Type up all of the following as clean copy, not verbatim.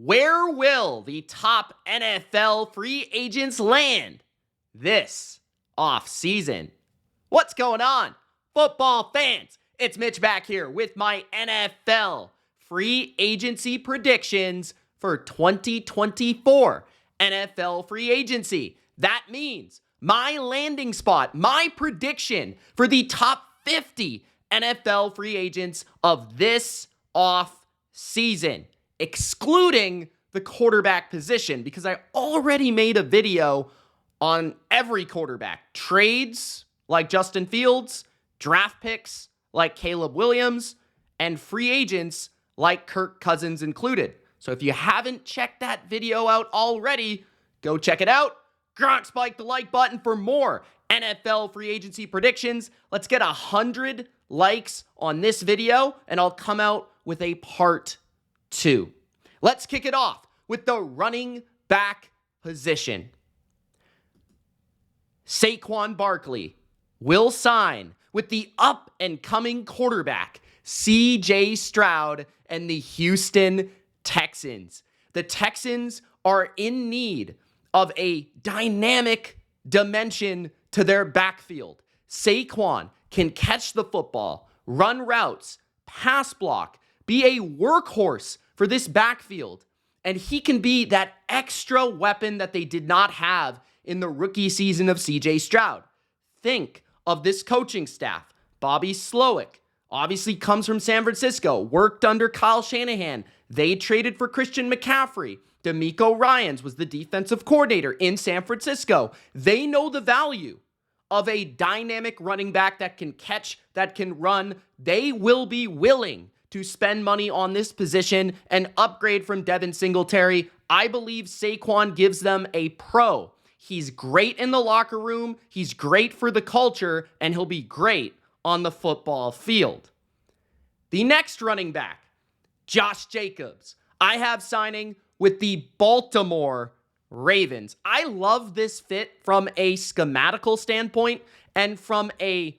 Where will the top NFL free agents land this offseason? What's going on, football fans? It's Mitch back here with my NFL free agency predictions for 2024 NFL free agency. That means my landing spot, my prediction for the top 50 NFL free agents of this off season, excluding the quarterback position, because I already made a video on every quarterback. Trades like Justin Fields, draft picks like Caleb Williams, and free agents like Kirk Cousins included. So if you haven't checked that video out already, go check it out. Gronk, spike the like button for more NFL free agency predictions. Let's get 100 likes on this video, and I'll come out with a part 2. Let's kick it off with the running back position. Saquon Barkley will sign with the up-and-coming quarterback, C.J. Stroud, and the Houston Texans. The Texans are in need of a dynamic dimension to their backfield. Saquon can catch the football, run routes, pass block, be a workhorse for this backfield, and he can be that extra weapon that they did not have in the rookie season of C.J. Stroud. Think of this coaching staff. Bobby Slowick obviously comes from San Francisco, worked under Kyle Shanahan. They traded for Christian McCaffrey. DeMeco Ryans was the defensive coordinator in San Francisco. They know the value of a dynamic running back that can catch, that can run. They will be willing to spend money on this position and upgrade from Devin Singletary. I believe Saquon gives them a pro. He's great in the locker room, he's great for the culture, and he'll be great on the football field. The next running back, Josh Jacobs, I have signing with the Baltimore Ravens. I love this fit from a schematical standpoint and from a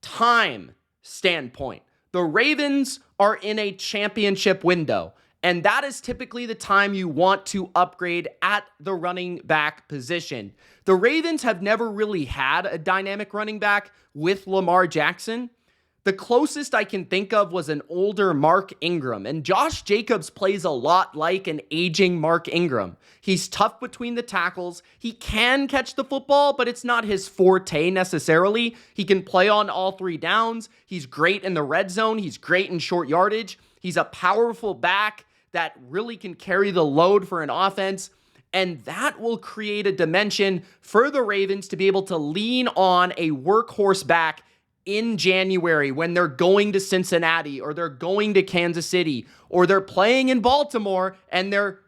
time standpoint. The Ravens are in a championship window, and that is typically the time you want to upgrade at the running back position. The Ravens have never really had a dynamic running back with Lamar Jackson. The closest I can think of was an older Mark Ingram, and Josh Jacobs plays a lot like an aging Mark Ingram. He's tough between the tackles. He can catch the football, but it's not his forte necessarily. He can play on all 3 downs. He's great in the red zone. He's great in short yardage. He's a powerful back that really can carry the load for an offense, and that will create a dimension for the Ravens to be able to lean on a workhorse back in January when they're going to Cincinnati or they're going to Kansas City or they're playing in Baltimore and they're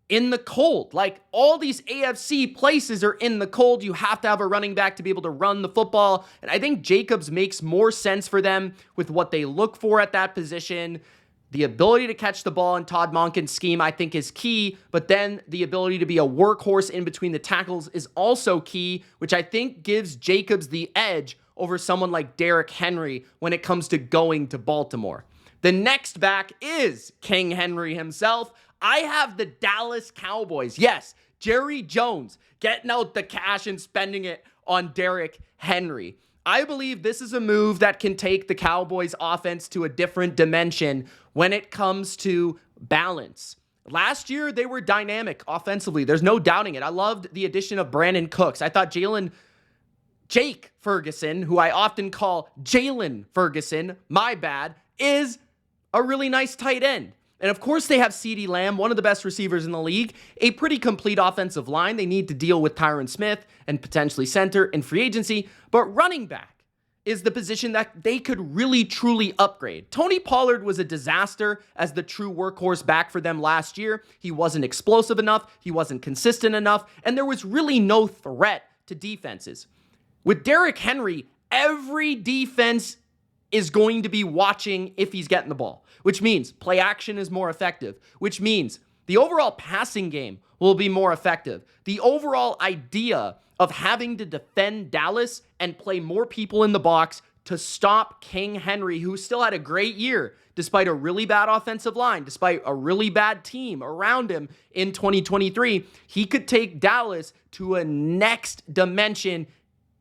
in the cold. Like, all these AFC places are in the cold. You have to have a running back to be able to run the football. And I think Jacobs makes more sense for them with what they look for at that position. The ability to catch the ball in Todd Monken's scheme, I think, is key, but then the ability to be a workhorse in between the tackles is also key, which I think gives Jacobs the edge over someone like Derrick Henry when it comes to going to Baltimore. The next back is King Henry himself. I have the Dallas Cowboys. Yes, Jerry Jones getting out the cash and spending it on Derrick Henry. I believe this is a move that can take the Cowboys offense to a different dimension when it comes to balance. Last year, they were dynamic offensively. There's no doubting it. I loved the addition of Brandon Cooks. I thought Jake Ferguson, who I often call Jalen Ferguson, my bad, is a really nice tight end. And of course, they have CeeDee Lamb, one of the best receivers in the league, a pretty complete offensive line. They need to deal with Tyron Smith and potentially center in free agency, but running back is the position that they could really, truly upgrade. Tony Pollard was a disaster as the true workhorse back for them last year. He wasn't explosive enough, he wasn't consistent enough, and there was really no threat to defenses. With Derrick Henry, every defense is going to be watching if he's getting the ball, which means play action is more effective, which means the overall passing game will be more effective. The overall idea of having to defend Dallas and play more people in the box to stop King Henry, who still had a great year despite a really bad offensive line, despite a really bad team around him in 2023, he could take Dallas to a next dimension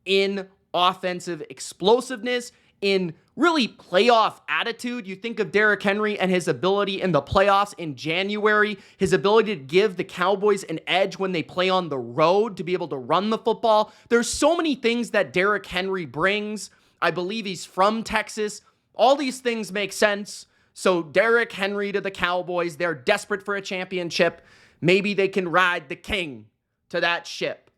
in offensive explosiveness, in really playoff attitude. You think of Derrick Henry and his ability in the playoffs in January, his ability to give the Cowboys an edge when they play on the road, to be able to run the football. There's so many things that Derrick Henry brings. I believe he's from Texas. All these things make sense. So Derrick Henry to the Cowboys, they're desperate for a championship. Maybe they can ride the king to that ship.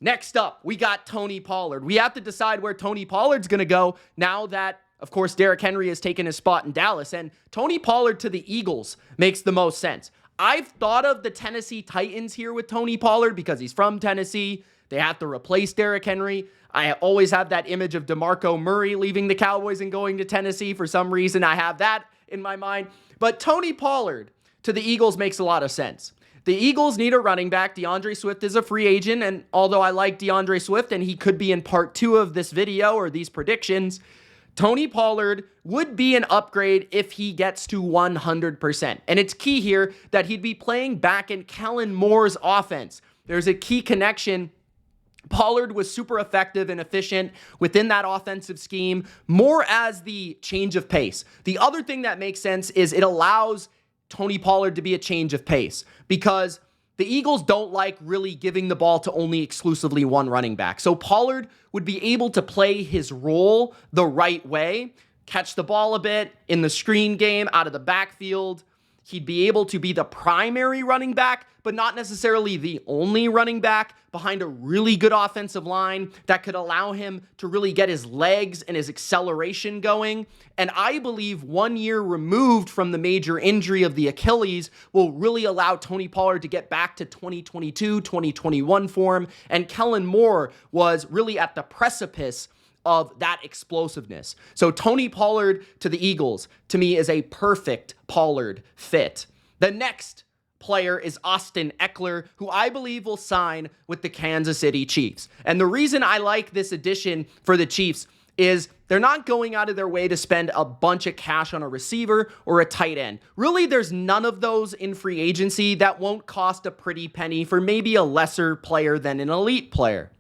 Next up, we got Tony Pollard. We have to decide where Tony Pollard's going to go now that, of course, Derrick Henry has taken his spot in Dallas. And Tony Pollard to the Eagles makes the most sense. I've thought of the Tennessee Titans here with Tony Pollard because he's from Tennessee. They have to replace Derrick Henry. I always have that image of DeMarco Murray leaving the Cowboys and going to Tennessee. For some reason, I have that in my mind. But Tony Pollard to the Eagles makes a lot of sense. The Eagles need a running back. DeAndre Swift is a free agent, and although I like DeAndre Swift, and he could be in part 2 of this video or these predictions, Tony Pollard would be an upgrade if he gets to 100%. And it's key here that he'd be playing back in Kellen Moore's offense. There's a key connection. Pollard was super effective and efficient within that offensive scheme, more as the change of pace. The other thing that makes sense is it allows Tony Pollard to be a change of pace because the Eagles don't like really giving the ball to only exclusively one running back. So Pollard would be able to play his role the right way, catch the ball a bit in the screen game out of the backfield. He'd be able to be the primary running back, but not necessarily the only running back behind a really good offensive line that could allow him to really get his legs and his acceleration going. And I believe 1 year removed from the major injury of the Achilles will really allow Tony Pollard to get back to 2022, 2021 form. And Kellen Moore was really at the precipice of that explosiveness. So Tony Pollard to the Eagles, to me, is a perfect Pollard fit. The next player is Austin Ekeler, who I believe will sign with the Kansas City Chiefs. And the reason I like this addition for the Chiefs is they're not going out of their way to spend a bunch of cash on a receiver or a tight end. Really, there's none of those in free agency that won't cost a pretty penny for maybe a lesser player than an elite player.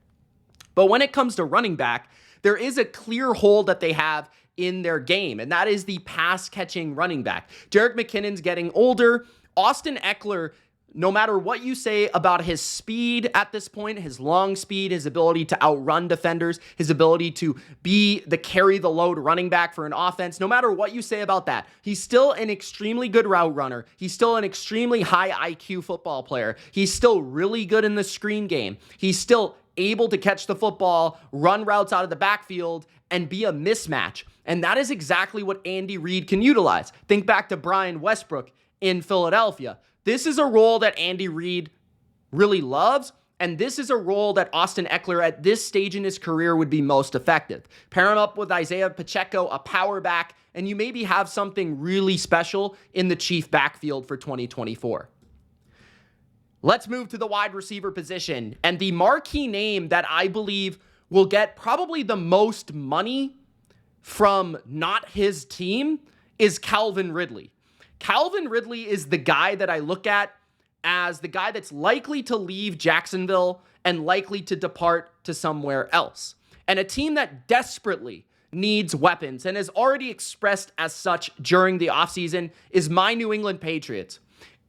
But when it comes to running back, there is a clear hole that they have in their game, and that is the pass-catching running back. Jerick McKinnon's getting older. Austin Ekeler, no matter what you say about his speed at this point, his long speed, his ability to outrun defenders, his ability to be the carry-the-load running back for an offense, no matter what you say about that, he's still an extremely good route runner. He's still an extremely high IQ football player. He's still really good in the screen game. He's still able to catch the football, run routes out of the backfield, and be a mismatch. And that is exactly what Andy Reid can utilize. Think back to Brian Westbrook in Philadelphia. This is a role that Andy Reid really loves, and this is a role that Austin Ekeler at this stage in his career would be most effective. Pair him up with Isaiah Pacheco, a power back, and you maybe have something really special in the Chief backfield for 2024. Let's move to the wide receiver position. And the marquee name that I believe will get probably the most money from not his team is Calvin Ridley. Calvin Ridley is the guy that I look at as the guy that's likely to leave Jacksonville and likely to depart to somewhere else. And a team that desperately needs weapons and has already expressed as such during the offseason is my New England Patriots.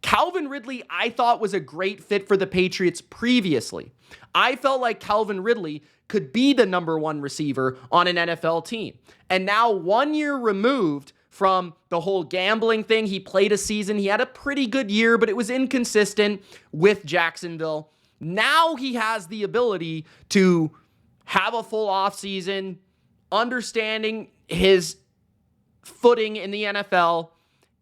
Calvin Ridley, I thought, was a great fit for the Patriots previously. I felt like Calvin Ridley could be the number one receiver on an NFL team. And now 1 year removed from the whole gambling thing, he played a season. He had a pretty good year, but it was inconsistent with Jacksonville. Now he has the ability to have a full offseason, understanding his footing in the NFL.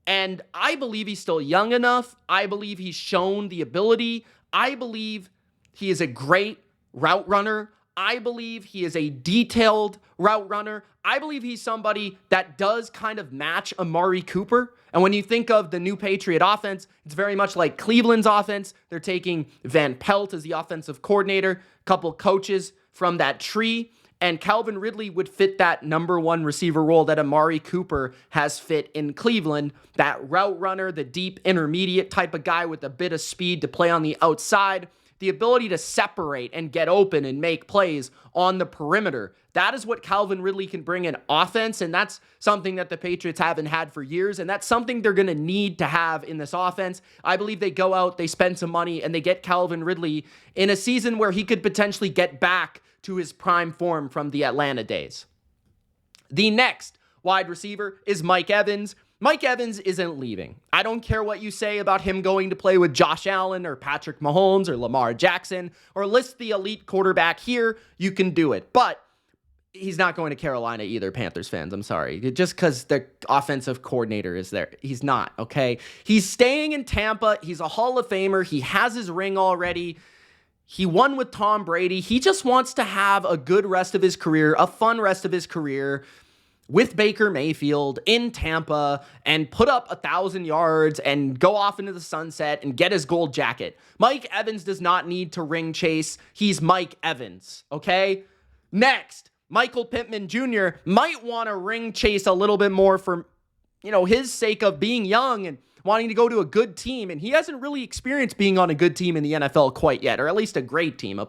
And I believe he's still young enough. I believe he's shown the ability. I believe he is a great route runner. I believe he is a detailed route runner. I believe he's somebody that does kind of match Amari Cooper. And when you think of the new Patriot offense, it's very much like Cleveland's offense. They're taking Van Pelt as the offensive coordinator, a couple coaches from that tree. And Calvin Ridley would fit that number one receiver role that Amari Cooper has fit in Cleveland. That route runner, the deep intermediate type of guy with a bit of speed to play on the outside, the ability to separate and get open and make plays on the perimeter. That is what Calvin Ridley can bring in offense, and that's something that the Patriots haven't had for years, and that's something they're going to need to have in this offense. I believe they go out, they spend some money, and they get Calvin Ridley in a season where he could potentially get back to his prime form from the Atlanta days. The next wide receiver is Mike Evans. Mike Evans isn't leaving. I don't care what you say about him going to play with Josh Allen or Patrick Mahomes or Lamar Jackson or list the elite quarterback here. You can do it. But he's not going to Carolina either, Panthers fans. I'm sorry. Just because the offensive coordinator is there. He's not, okay? He's staying in Tampa. He's a Hall of Famer. He has his ring already. He won with Tom Brady. He just wants to have a good rest of his career, a fun rest of his career with Baker Mayfield in Tampa and put up 1,000 yards and go off into the sunset and get his gold jacket. Mike Evans does not need to ring chase. He's Mike Evans, okay? Next, Michael Pittman Jr. might want to ring chase a little bit more for, his sake of being young and wanting to go to a good team. And he hasn't really experienced being on a good team in the NFL quite yet, or at least a great team, a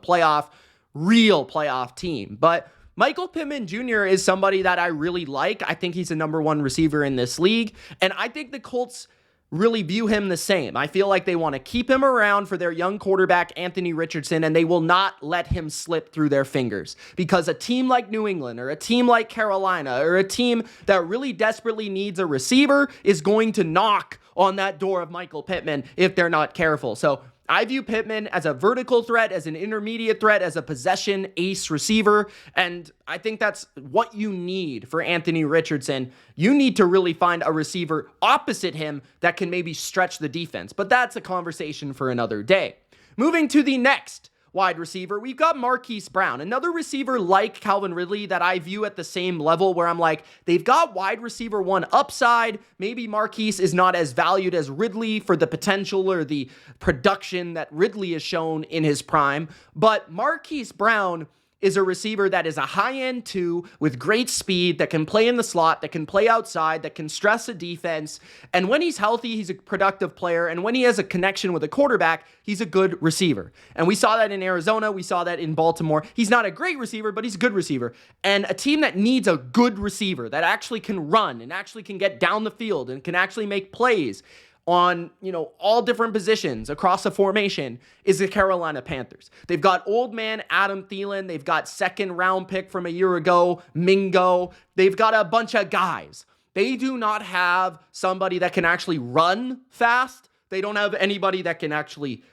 real playoff team. But Michael Pittman Jr. is somebody that I really like. I think he's a number one receiver in this league, and I think the Colts really view him the same. I feel like they want to keep him around for their young quarterback, Anthony Richardson, and they will not let him slip through their fingers because a team like New England or a team like Carolina or a team that really desperately needs a receiver is going to knock on that door of Michael Pittman if they're not careful. So I view Pittman as a vertical threat, as an intermediate threat, as a possession ace receiver, and I think that's what you need for Anthony Richardson. You need to really find a receiver opposite him that can maybe stretch the defense, but that's a conversation for another day. Moving to the next wide receiver, we've got Marquise Brown, another receiver like Calvin Ridley that I view at the same level where I'm like, they've got wide receiver one upside. Maybe Marquise is not as valued as Ridley for the potential or the production that Ridley has shown in his prime, but Marquise Brown is a receiver that is a high-end two with great speed, that can play in the slot, that can play outside, that can stress a defense. And when he's healthy, he's a productive player. And when he has a connection with a quarterback, he's a good receiver. And we saw that in Arizona. We saw that in Baltimore. He's not a great receiver, but he's a good receiver. And a team that needs a good receiver that actually can run and actually can get down the field and can actually make plays on, all different positions across the formation is the Carolina Panthers. They've got old man Adam Thielen. They've got second round pick from a year ago, Mingo. They've got a bunch of guys. They do not have somebody that can actually run fast. They don't have anybody that can actually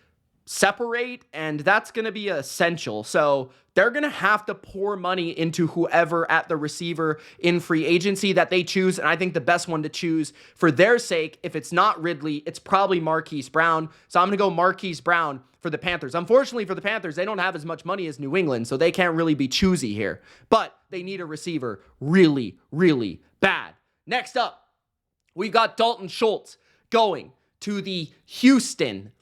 separate, and that's going to be essential. So they're going to have to pour money into whoever at the receiver in free agency that they choose, and I think the best one to choose for their sake, if it's not Ridley, it's probably Marquise Brown. So I'm going to go Marquise Brown for the Panthers. Unfortunately for the Panthers, they don't have as much money as New England, so they can't really be choosy here. But they need a receiver really, really bad. Next up, we've got Dalton Schultz going to the Houston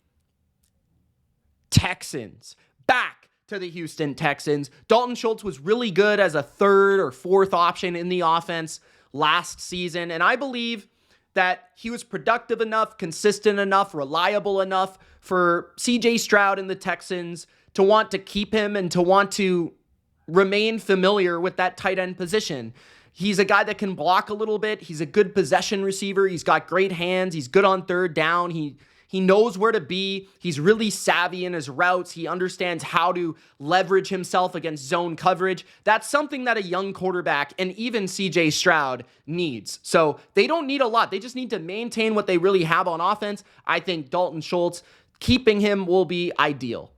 Texans. Back to the Houston Texans. Dalton Schultz was really good as a third or fourth option in the offense last season, and I believe that he was productive enough, consistent enough, reliable enough for CJ Stroud and the Texans to want to keep him and to want to remain familiar with that tight end position. He's a guy that can block a little bit. He's a good possession receiver. He's got great hands. He's good on third down. He knows where to be. He's really savvy in his routes. He understands how to leverage himself against zone coverage. That's something that a young quarterback and even CJ Stroud needs. So they don't need a lot. They just need to maintain what they really have on offense. I think Dalton Schultz, keeping him will be ideal.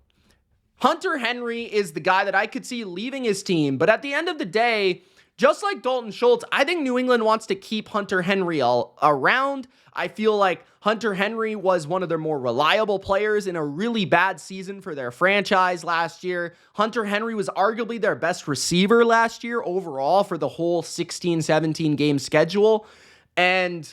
Hunter Henry is the guy that I could see leaving his team. But at the end of the day, just like Dalton Schultz, I think New England wants to keep Hunter Henry around. I feel like Hunter Henry was one of their more reliable players in a really bad season for their franchise last year. Hunter Henry was arguably their best receiver last year overall for the whole 16-17 game schedule. And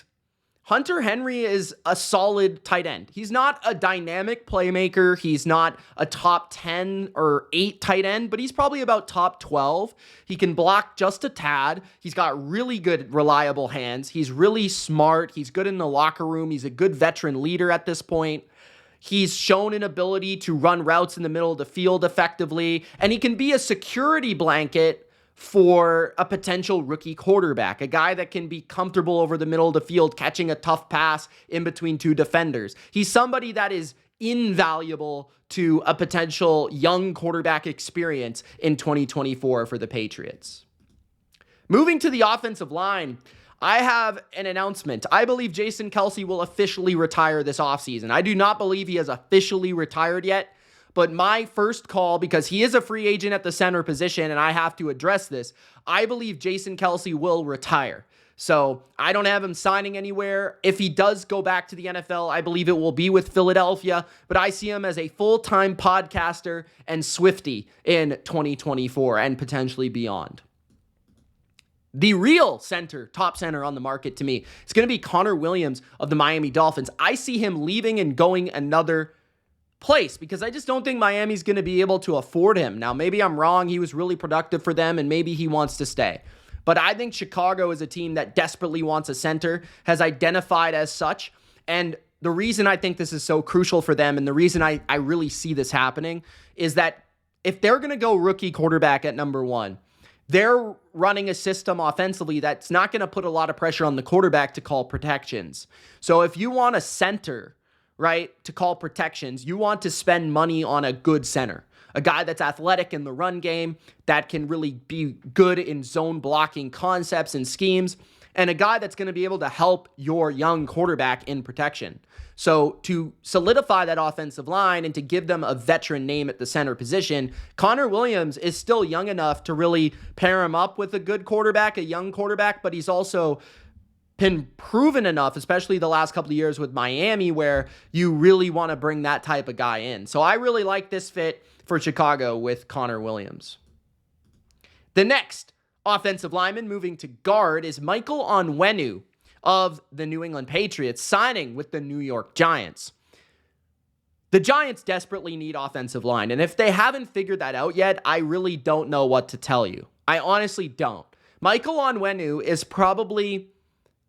Hunter Henry is a solid tight end. He's not a dynamic playmaker. He's not a top 10 or 8 tight end, but he's probably about top 12. He can block just a tad. He's got really good, reliable hands. He's really smart. He's good in the locker room. He's a good veteran leader at this point. He's shown an ability to run routes in the middle of the field effectively, and he can be a security blanket for a potential rookie quarterback, a guy that can be comfortable over the middle of the field, catching a tough pass in between two defenders. He's somebody that is invaluable to a potential young quarterback experience in 2024 for the Patriots. Moving to the offensive line, I have an announcement. I believe Jason Kelce will officially retire this offseason. I do not believe he has officially retired yet. But my first call, because he is a free agent at the center position, and I have to address this, I believe Jason Kelce will retire. So I don't have him signing anywhere. If he does go back to the NFL, I believe it will be with Philadelphia, but I see him as a full-time podcaster and Swiftie in 2024 and potentially beyond. The real center, top center on the market to me, is going to be Connor Williams of the Miami Dolphins. I see him leaving and going another place because I just don't think Miami's going to be able to afford him. Now, maybe I'm wrong. He was really productive for them and maybe he wants to stay. But I think Chicago is a team that desperately wants a center, has identified as such. And the reason I think this is so crucial for them and the reason I really see this happening is that if they're going to go rookie quarterback at number 1, they're running a system offensively that's not going to put a lot of pressure on the quarterback to call protections. So if you want a center, right, to call protections, you want to spend money on a good center, a guy that's athletic in the run game, that can really be good in zone blocking concepts and schemes, and a guy that's going to be able to help your young quarterback in protection. So to solidify that offensive line and to give them a veteran name at the center position, Connor Williams is still young enough to really pair him up with a good quarterback, a young quarterback, but he's also been proven enough, especially the last couple of years with Miami, where you really want to bring that type of guy in. So I really like this fit for Chicago with Connor Williams. The next offensive lineman moving to guard is Michael Onwenu of the New England Patriots, signing with the New York Giants. The Giants desperately need offensive line, and if they haven't figured that out yet, I really don't know what to tell you. I honestly don't. Michael Onwenu is probably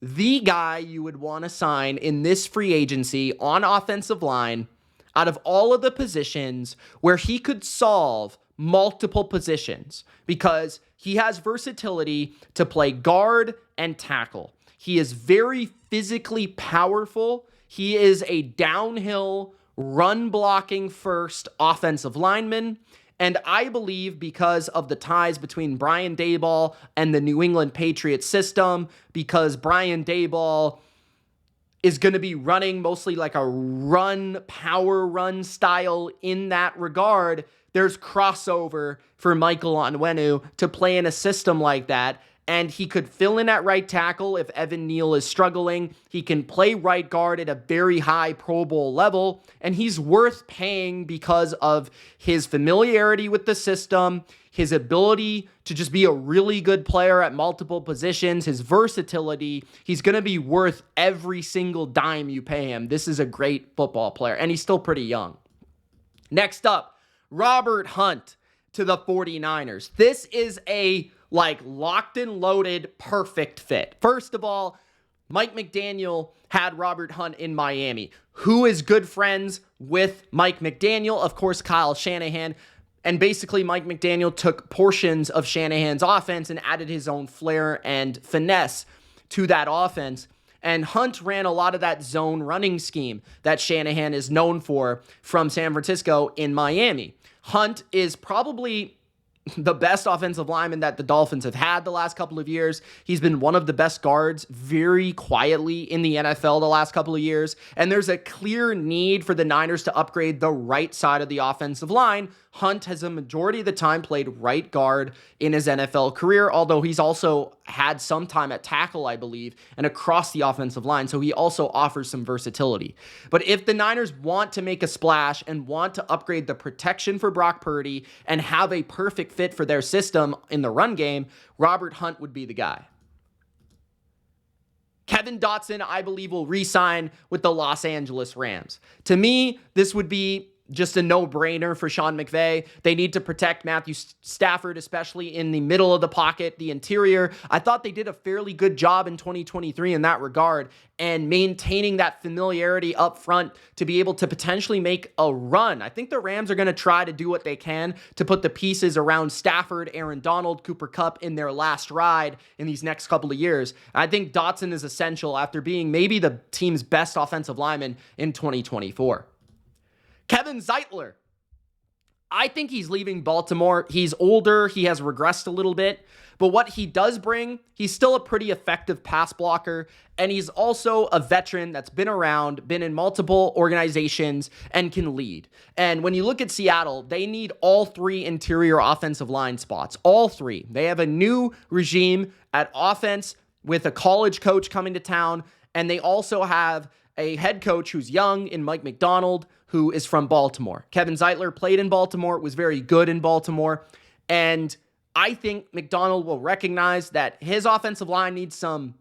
the guy you would want to sign in this free agency on offensive line out of all of the positions where he could solve multiple positions because he has versatility to play guard and tackle. He is very physically powerful. He is a downhill, run-blocking first offensive lineman. And I believe because of the ties between Brian Daboll and the New England Patriots system, because Brian Daboll is going to be running mostly like a power run style in that regard, there's crossover for Michael Onwenu to play in a system like that. And he could fill in at right tackle if Evan Neal is struggling. He can play right guard at a very high Pro Bowl level. And he's worth paying because of his familiarity with the system, his ability to just be a really good player at multiple positions, his versatility. He's going to be worth every single dime you pay him. This is a great football player. And he's still pretty young. Next up, Robert Hunt to the 49ers. This is a locked and loaded, perfect fit. First of all, Mike McDaniel had Robert Hunt in Miami. Who is good friends with Mike McDaniel? Of course, Kyle Shanahan. And basically, Mike McDaniel took portions of Shanahan's offense and added his own flair and finesse to that offense. And Hunt ran a lot of that zone running scheme that Shanahan is known for from San Francisco in Miami. Hunt is probably the best offensive lineman that the Dolphins have had the last couple of years. He's been one of the best guards very quietly in the NFL the last couple of years. And there's a clear need for the Niners to upgrade the right side of the offensive line. Hunt has a majority of the time played right guard in his NFL career, although he's also had some time at tackle, I believe, and across the offensive line. So he also offers some versatility. But if the Niners want to make a splash and want to upgrade the protection for Brock Purdy and have a perfect fit for their system in the run game, Robert Hunt would be the guy. Kevin Dotson, I believe, will re-sign with the Los Angeles Rams. To me, this would be just a no-brainer for Sean McVay. They need to protect Matthew Stafford, especially in the middle of the pocket, the interior. I thought they did a fairly good job in 2023 in that regard, and maintaining that familiarity up front to be able to potentially make a run. I think the Rams are going to try to do what they can to put the pieces around Stafford, Aaron Donald, Cooper Kupp in their last ride in these next couple of years. I think Dotson is essential after being maybe the team's best offensive lineman in 2024. Kevin Zeitler. I think he's leaving Baltimore. He's older. He has regressed a little bit. But what he does bring, he's still a pretty effective pass blocker. And he's also a veteran that's been around, been in multiple organizations, and can lead. And when you look at Seattle, they need all three interior offensive line spots. All three. They have a new regime at offense with a college coach coming to town. And they also have a head coach who's young in Mike Macdonald, who is from Baltimore. Kevin Zeitler played in Baltimore, was very good in Baltimore. And I think Macdonald will recognize that his offensive line needs some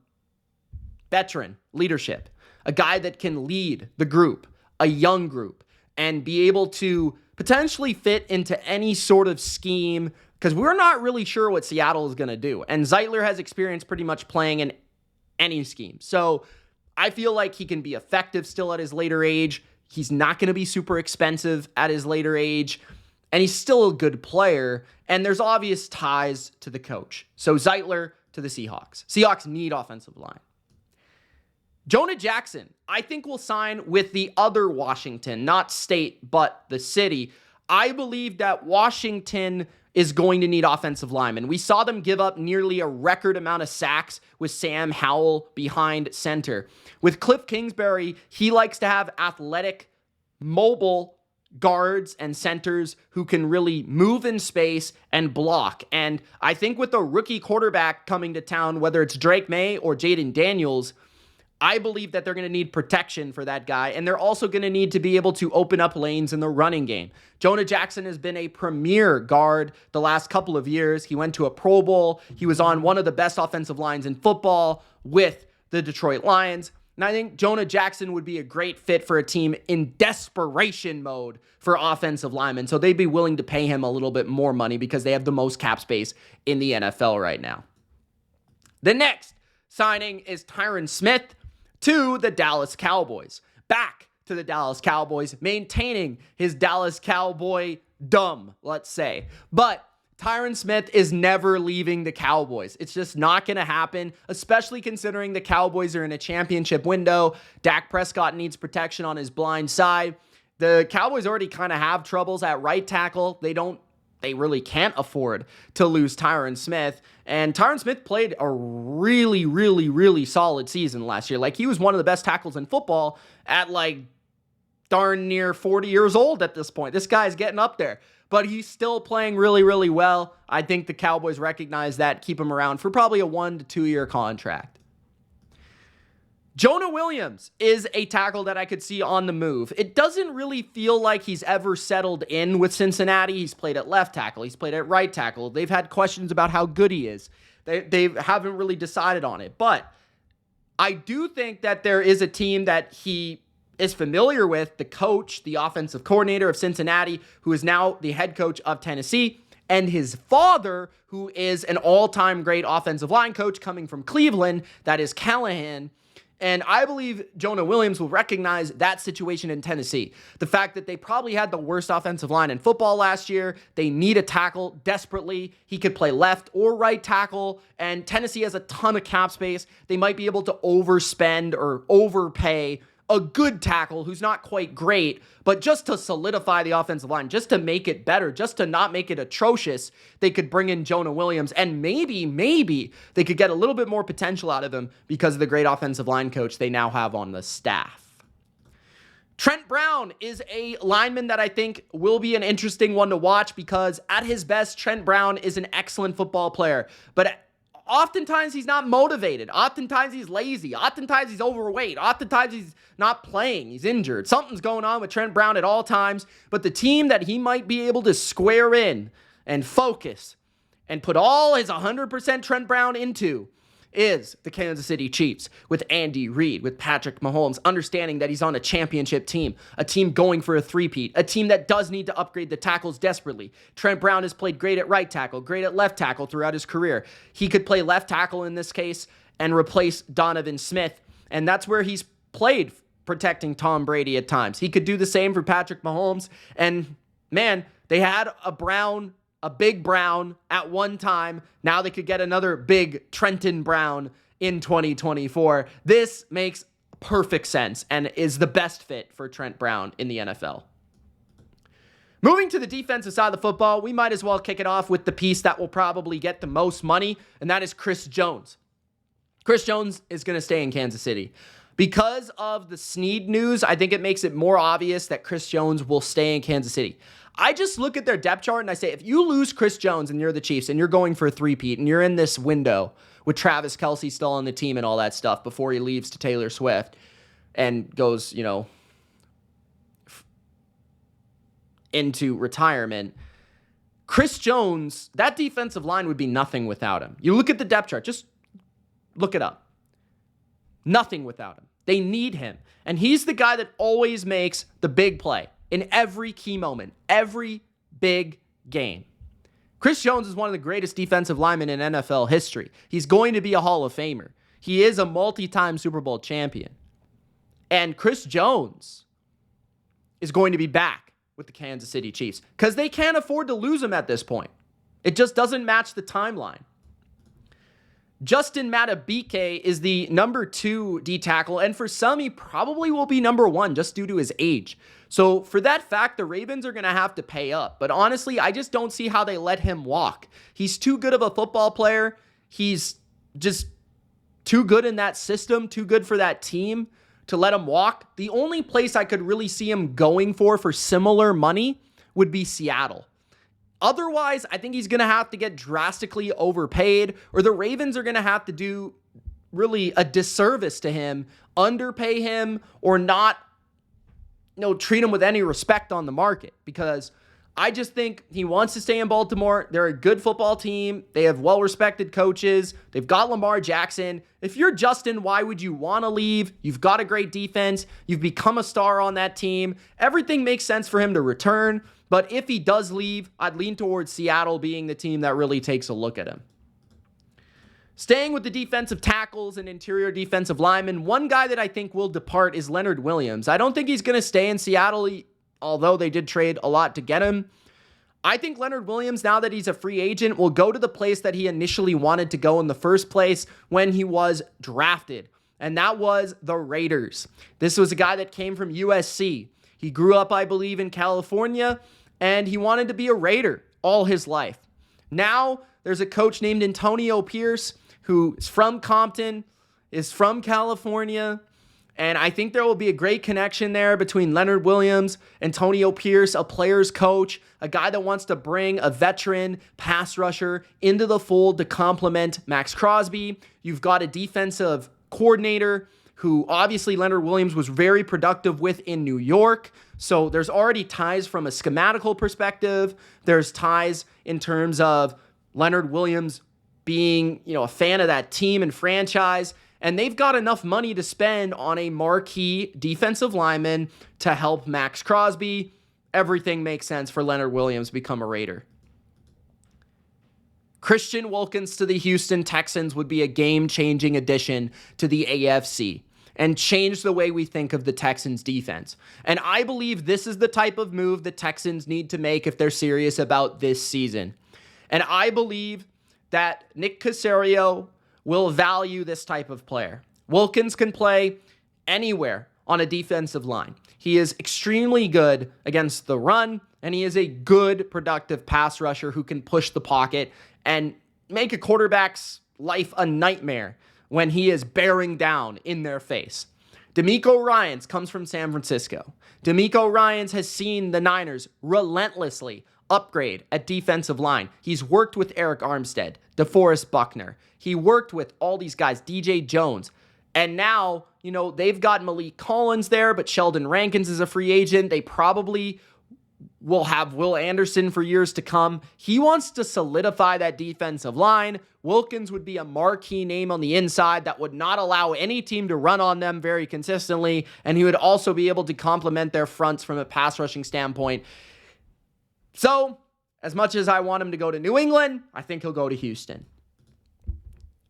veteran leadership, a guy that can lead the group, a young group, and be able to potentially fit into any sort of scheme, because we're not really sure what Seattle is going to do. And Zeitler has experience pretty much playing in any scheme. So I feel like he can be effective still at his later age. He's not going to be super expensive at his later age, and he's still a good player, and there's obvious ties to the coach. So Zeitler to the Seahawks. Seahawks need offensive line. Jonah Jackson, I think, will sign with the other Washington, not state, but the city. I believe that Washington is going to need offensive linemen. We saw them give up nearly a record amount of sacks with Sam Howell behind center. With Cliff Kingsbury, he likes to have athletic, mobile guards and centers who can really move in space and block. And I think with a rookie quarterback coming to town, whether it's Drake May or Jaden Daniels, I believe that they're going to need protection for that guy, and they're also going to need to be able to open up lanes in the running game. Jonah Jackson has been a premier guard the last couple of years. He went to a Pro Bowl. He was on one of the best offensive lines in football with the Detroit Lions. And I think Jonah Jackson would be a great fit for a team in desperation mode for offensive linemen. So they'd be willing to pay him a little bit more money because they have the most cap space in the NFL right now. The next signing is Tyron Smith to the Dallas Cowboys. Back to the Dallas Cowboys, maintaining his Dallas Cowboy dumb, let's say. But Tyron Smith is never leaving the Cowboys. It's just not going to happen, especially considering the Cowboys are in a championship window. Dak Prescott needs protection on his blind side. The Cowboys already kind of have troubles at right tackle. They really can't afford to lose Tyron Smith. And Tyron Smith played a really, really, really solid season last year. Like, he was one of the best tackles in football at like darn near 40 years old at this point. This guy's getting up there, but he's still playing really, really well. I think the Cowboys recognize that, keep him around for probably a 1 to 2 year contract. Jonah Williams is a tackle that I could see on the move. It doesn't really feel like he's ever settled in with Cincinnati. He's played at left tackle. He's played at right tackle. They've had questions about how good he is. They haven't really decided on it. But I do think that there is a team that he is familiar with, the coach, the offensive coordinator of Cincinnati, who is now the head coach of Tennessee, and his father, who is an all-time great offensive line coach coming from Cleveland, that is Callahan. And I believe Jonah Williams will recognize that situation in Tennessee. The fact that they probably had the worst offensive line in football last year. They need a tackle desperately. He could play left or right tackle. And Tennessee has a ton of cap space. They might be able to overspend or overpay a good tackle who's not quite great, but just to solidify the offensive line, just to make it better, just to not make it atrocious, they could bring in Jonah Williams, and maybe they could get a little bit more potential out of him because of the great offensive line coach they now have on the staff. Trent Brown is a lineman that I think will be an interesting one to watch because at his best, Trent Brown is an excellent football player, but oftentimes he's not motivated. Oftentimes he's lazy. Oftentimes he's overweight. Oftentimes he's not playing. He's injured. Something's going on with Trent Brown at all times. But the team that he might be able to square in and focus and put all his 100% Trent Brown into is the Kansas City Chiefs with Andy Reid, with Patrick Mahomes, understanding that he's on a championship team, a team going for a three-peat, a team that does need to upgrade the tackles desperately. Trent Brown has played great at right tackle, great at left tackle throughout his career. He could play left tackle in this case and replace Donovan Smith, and that's where he's played, protecting Tom Brady at times. He could do the same for Patrick Mahomes, and man, they had a big Brown at one time. Now they could get another big Trenton Brown in 2024. This makes perfect sense and is the best fit for Trent Brown in the NFL. Moving to the defensive side of the football, we might as well kick it off with the piece that will probably get the most money, and that is Chris Jones. Chris Jones is going to stay in Kansas City. Because of the Snead news, I think it makes it more obvious that Chris Jones will stay in Kansas City. I just look at their depth chart and I say, if you lose Chris Jones and you're the Chiefs and you're going for a three-peat and you're in this window with Travis Kelce still on the team and all that stuff before he leaves to Taylor Swift and goes, into retirement, Chris Jones, that defensive line would be nothing without him. You look at the depth chart, just look it up. Nothing without him. They need him. And he's the guy that always makes the big play in every key moment, every big game. Chris Jones is one of the greatest defensive linemen in NFL history. He's going to be a Hall of Famer. He is a multi-time Super Bowl champion. And Chris Jones is going to be back with the Kansas City Chiefs because they can't afford to lose him at this point. It just doesn't match the timeline. Justin Madubuike is the number 2 D tackle, and for some, he probably will be number 1 just due to his age. So for that fact, the Ravens are going to have to pay up. But honestly, I just don't see how they let him walk. He's too good of a football player. He's just too good in that system, too good for that team to let him walk. The only place I could really see him going for similar money would be Seattle. Otherwise, I think he's going to have to get drastically overpaid, or the Ravens are going to have to do really a disservice to him, underpay him, or not treat him with any respect on the market, because I just think he wants to stay in Baltimore. They're a good football team. They have well-respected coaches. They've got Lamar Jackson. If you're Justin, why would you want to leave? You've got a great defense. You've become a star on that team. Everything makes sense for him to return. But if he does leave, I'd lean towards Seattle being the team that really takes a look at him. Staying with the defensive tackles and interior defensive linemen, one guy that I think will depart is Leonard Williams. I don't think he's going to stay in Seattle, although they did trade a lot to get him. I think Leonard Williams, now that he's a free agent, will go to the place that he initially wanted to go in the first place when he was drafted, and that was the Raiders. This was a guy that came from USC. He grew up, I believe, in California, and he wanted to be a Raider all his life. Now, there's a coach named Antonio Pierce who is from Compton, is from California, and I think there will be a great connection there between Leonard Williams, Antonio Pierce, a player's coach, a guy that wants to bring a veteran pass rusher into the fold to complement Max Crosby. You've got a defensive coordinator who obviously Leonard Williams was very productive with in New York. So there's already ties from a schematical perspective. There's ties in terms of Leonard Williams being, a fan of that team and franchise. And they've got enough money to spend on a marquee defensive lineman to help Max Crosby. Everything makes sense for Leonard Williams to become a Raider. Christian Wilkins to the Houston Texans would be a game-changing addition to the AFC and change the way we think of the Texans defense. And I believe this is the type of move the Texans need to make if they're serious about this season. And I believe that Nick Caserio will value this type of player. Wilkins can play anywhere on a defensive line. He is extremely good against the run, and he is a good, productive pass rusher who can push the pocket and make a quarterback's life a nightmare when he is bearing down in their face. DeMeco Ryans comes from San Francisco. DeMeco Ryans has seen the Niners relentlessly upgrade at defensive line. He's worked with Eric Armstead, DeForest Buckner. He worked with all these guys, DJ Jones. And now, they've got Malik Collins there, but Sheldon Rankins is a free agent. They probably will have Will Anderson for years to come. He wants to solidify that defensive line. Wilkins would be a marquee name on the inside that would not allow any team to run on them very consistently, and he would also be able to complement their fronts from a pass rushing standpoint. So, as much as I want him to go to New England, I think he'll go to Houston.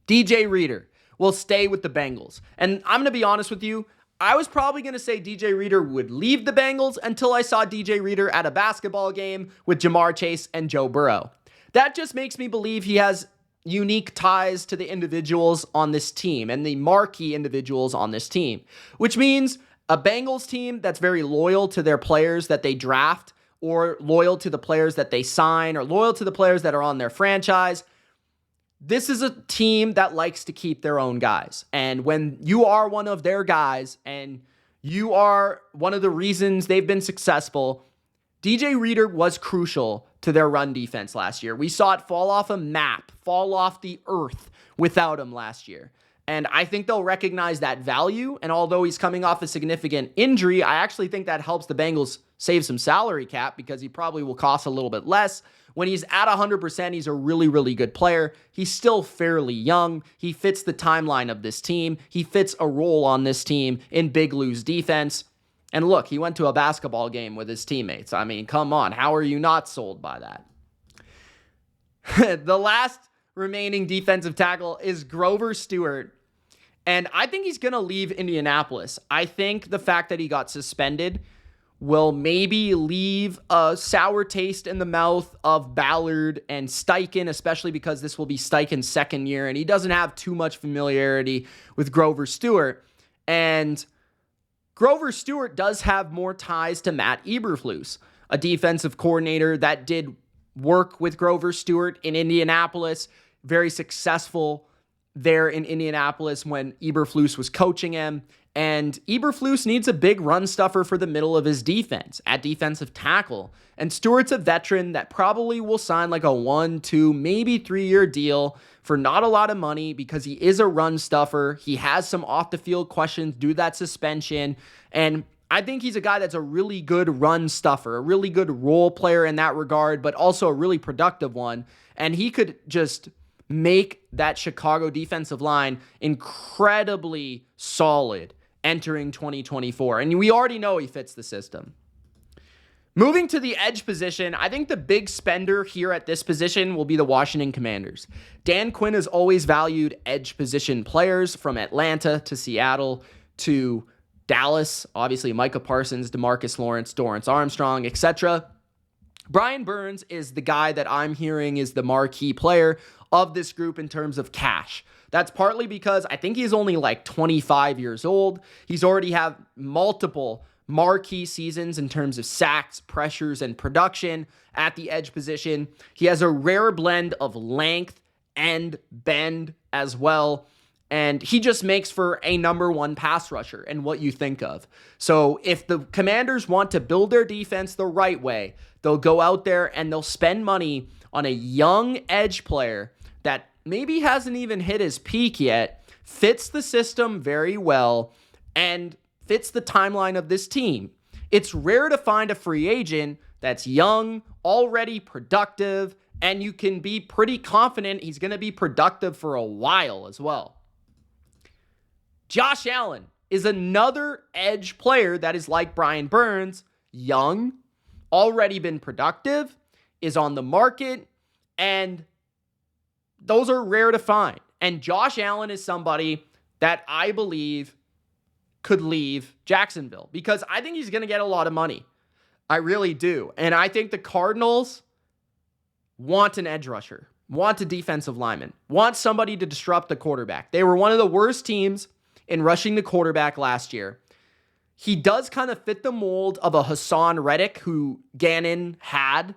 DJ Reader will stay with the Bengals. And I'm going to be honest with you, I was probably going to say DJ Reader would leave the Bengals until I saw DJ Reader at a basketball game with Jamar Chase and Joe Burrow. That just makes me believe he has unique ties to the individuals on this team and the marquee individuals on this team, which means a Bengals team that's very loyal to their players that they draft, or loyal to the players that they sign, or loyal to the players that are on their franchise. This is a team that likes to keep their own guys. And when you are one of their guys and you are one of the reasons they've been successful, DJ Reader was crucial to their run defense last year. We saw it fall off a map, fall off the earth without him last year. And I think they'll recognize that value. And although he's coming off a significant injury, I actually think that helps the Bengals save some salary cap because he probably will cost a little bit less. When he's at 100%, he's a really, really good player. He's still fairly young. He fits the timeline of this team. He fits a role on this team in Big Lou's defense. And look, he went to a basketball game with his teammates. I mean, come on. How are you not sold by that? The last remaining defensive tackle is Grover Stewart. And I think he's going to leave Indianapolis. I think the fact that he got suspended will maybe leave a sour taste in the mouth of Ballard and Steichen, especially because this will be Steichen's second year, and he doesn't have too much familiarity with Grover Stewart. And Grover Stewart does have more ties to Matt Eberflus, a defensive coordinator that did work with Grover Stewart in Indianapolis, very successful there in Indianapolis when Eberflus was coaching him. And Eberflus needs a big run stuffer for the middle of his defense at defensive tackle. And Stewart's a veteran that probably will sign like a 1, 2, maybe 3-year deal for not a lot of money because he is a run stuffer. He has some off the field questions due to that suspension. And I think he's a guy that's a really good run stuffer, a really good role player in that regard, but also a really productive one. And he could just make that Chicago defensive line incredibly solid entering 2024. And we already know he fits the system. Moving to the edge position, I think the big spender here at this position will be the Washington Commanders. Dan Quinn has always valued edge position players from Atlanta to Seattle to Dallas. Obviously, Micah Parsons, DeMarcus Lawrence, Dorrance Armstrong, etc. Brian Burns is the guy that I'm hearing is the marquee player of this group in terms of cash. That's partly because I think he's only like 25 years old. He's already have multiple marquee seasons in terms of sacks, pressures, and production at the edge position. He has a rare blend of length and bend as well. And he just makes for a number one pass rusher and what you think of. So if the Commanders want to build their defense the right way, they'll go out there and they'll spend money on a young edge player that maybe hasn't even hit his peak yet, fits the system very well, and fits the timeline of this team. It's rare to find a free agent that's young, already productive, and you can be pretty confident he's going to be productive for a while as well. Josh Allen is another edge player that is like Brian Burns, young, already been productive, is on the market, and those are rare to find. And Josh Allen is somebody that I believe could leave Jacksonville because I think he's going to get a lot of money. I really do. And I think the Cardinals want an edge rusher, want a defensive lineman, want somebody to disrupt the quarterback. They were one of the worst teams in rushing the quarterback last year. He does kind of fit the mold of a Hassan Reddick who Gannon had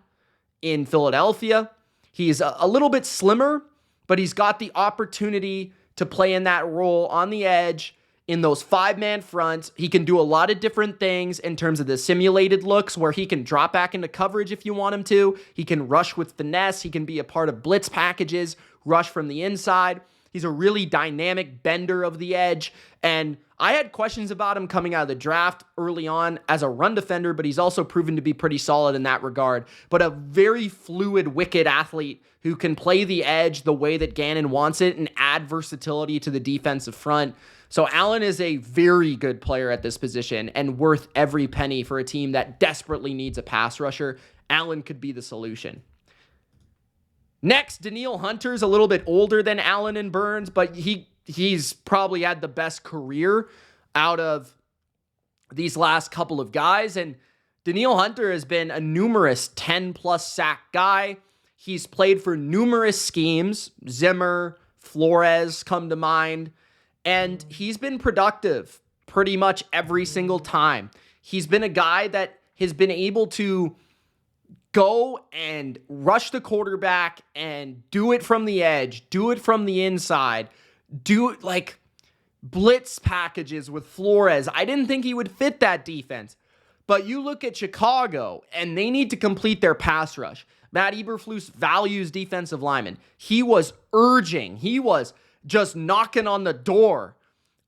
in Philadelphia. He's a little bit slimmer, but he's got the opportunity to play in that role on the edge in those 5-man fronts. He can do a lot of different things in terms of the simulated looks where he can drop back into coverage if you want him to. He can rush with finesse. He can be a part of blitz packages, rush from the inside. He's a really dynamic bender of the edge. And I had questions about him coming out of the draft early on as a run defender, but he's also proven to be pretty solid in that regard. But a very fluid, wicked athlete who can play the edge the way that Gannon wants it and add versatility to the defensive front. So Allen is a very good player at this position and worth every penny for a team that desperately needs a pass rusher. Allen could be the solution. Next, Danielle Hunter's a little bit older than Allen and Burns, but he's probably had the best career out of these last couple of guys. And Danielle Hunter has been a numerous 10-plus sack guy. He's played for numerous schemes. Zimmer, Flores come to mind. And he's been productive pretty much every single time. He's been a guy that has been able to go and rush the quarterback and do it from the edge, do it from the inside, do it like blitz packages with Flores. I didn't think he would fit that defense. But you look at Chicago, and they need to complete their pass rush. Matt Eberflus values defensive linemen. He was just knocking on the door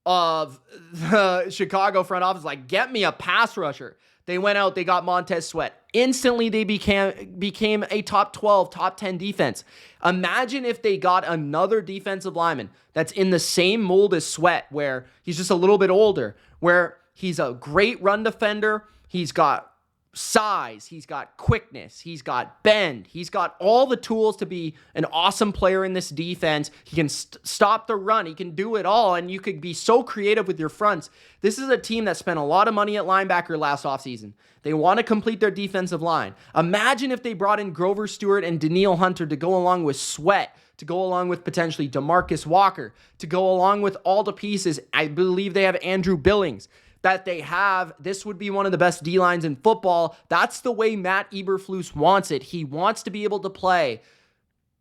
of the Chicago front office, like, get me a pass rusher. They went out, they got Montez Sweat. Instantly, they became a top 12, top 10 defense. Imagine if they got another defensive lineman that's in the same mold as Sweat, where he's just a little bit older, where he's a great run defender, he's got size, he's got quickness, he's got bend, he's got all the tools to be an awesome player in this defense. He can stop the run, he can do it all, and you could be so creative with your fronts. This is a team that spent a lot of money at linebacker last offseason. They want to complete their defensive line. Imagine if they brought in Grover Stewart and Danielle Hunter to go along with Sweat, to go along with potentially DeMarcus Walker, to go along with all the pieces. I believe they have Andrew Billings. That they have, this would be one of the best D-lines in football. That's the way Matt Eberflus wants it. He wants to be able to play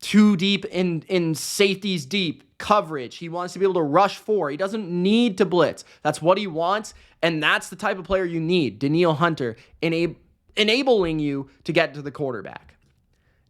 too deep in safeties deep coverage. He wants to be able to rush four. He doesn't need to blitz. That's what he wants, and that's the type of player you need. Danielle Hunter enabling you to get to the quarterback.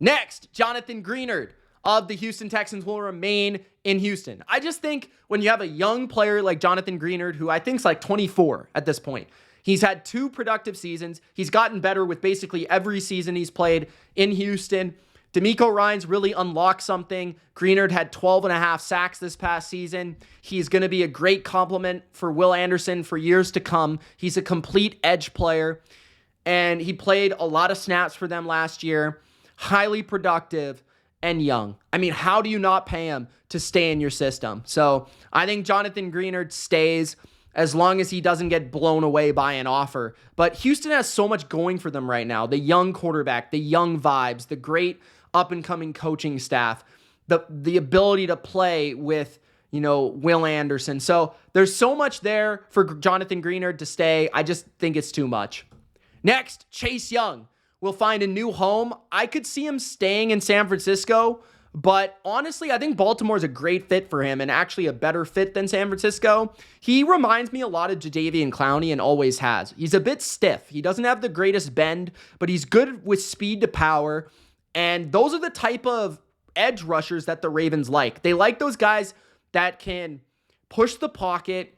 Next, Jonathan Greenard of the Houston Texans will remain in Houston. I just think when you have a young player like Jonathan Greenard, who I think is like 24 at this point, he's had 2 productive seasons. He's gotten better with basically every season he's played in Houston. D'Amico Ryans really unlocked something. Greenard had 12 and a half sacks this past season. He's going to be a great complement for Will Anderson for years to come. He's a complete edge player, and he played a lot of snaps for them last year. Highly productive and young. I mean, how do you not pay him to stay in your system? So I think Jonathan Greenard stays as long as he doesn't get blown away by an offer. But Houston has so much going for them right now. The young quarterback, the young vibes, the great up-and-coming coaching staff, the ability to play with, Will Anderson. So there's so much there for Jonathan Greenard to stay. I just think it's too much. Next, Chase Young will find a new home. I could see him staying in San Francisco, but honestly, I think Baltimore is a great fit for him and actually a better fit than San Francisco. He reminds me a lot of Jadeveon Clowney and always has. He's a bit stiff. He doesn't have the greatest bend, but he's good with speed to power, and those are the type of edge rushers that the Ravens like. They like those guys that can push the pocket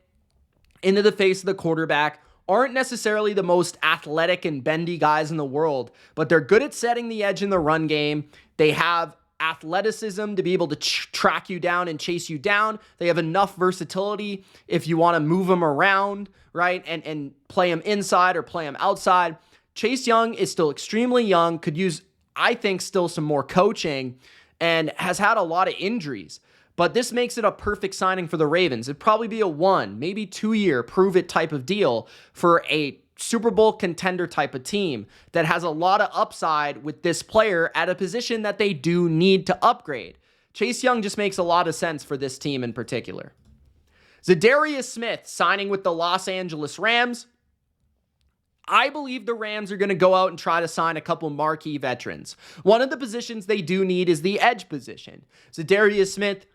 into the face of the quarterback, aren't necessarily the most athletic and bendy guys in the world, but they're good at setting the edge in the run game. They have athleticism to be able to track you down and chase you down. They have enough versatility if you want to move them around, right? And play them inside or play them outside. Chase Young is still extremely young, could use, I think, still some more coaching, and has had a lot of injuries. But this makes it a perfect signing for the Ravens. It'd probably be a 1, maybe 2-year prove-it type of deal for a Super Bowl contender type of team that has a lot of upside with this player at a position that they do need to upgrade. Chase Young just makes a lot of sense for this team in particular. Za'Darius Smith signing with the Los Angeles Rams. I believe the Rams are going to go out and try to sign a couple marquee veterans. One of the positions they do need is the edge position. Za'Darius Smith,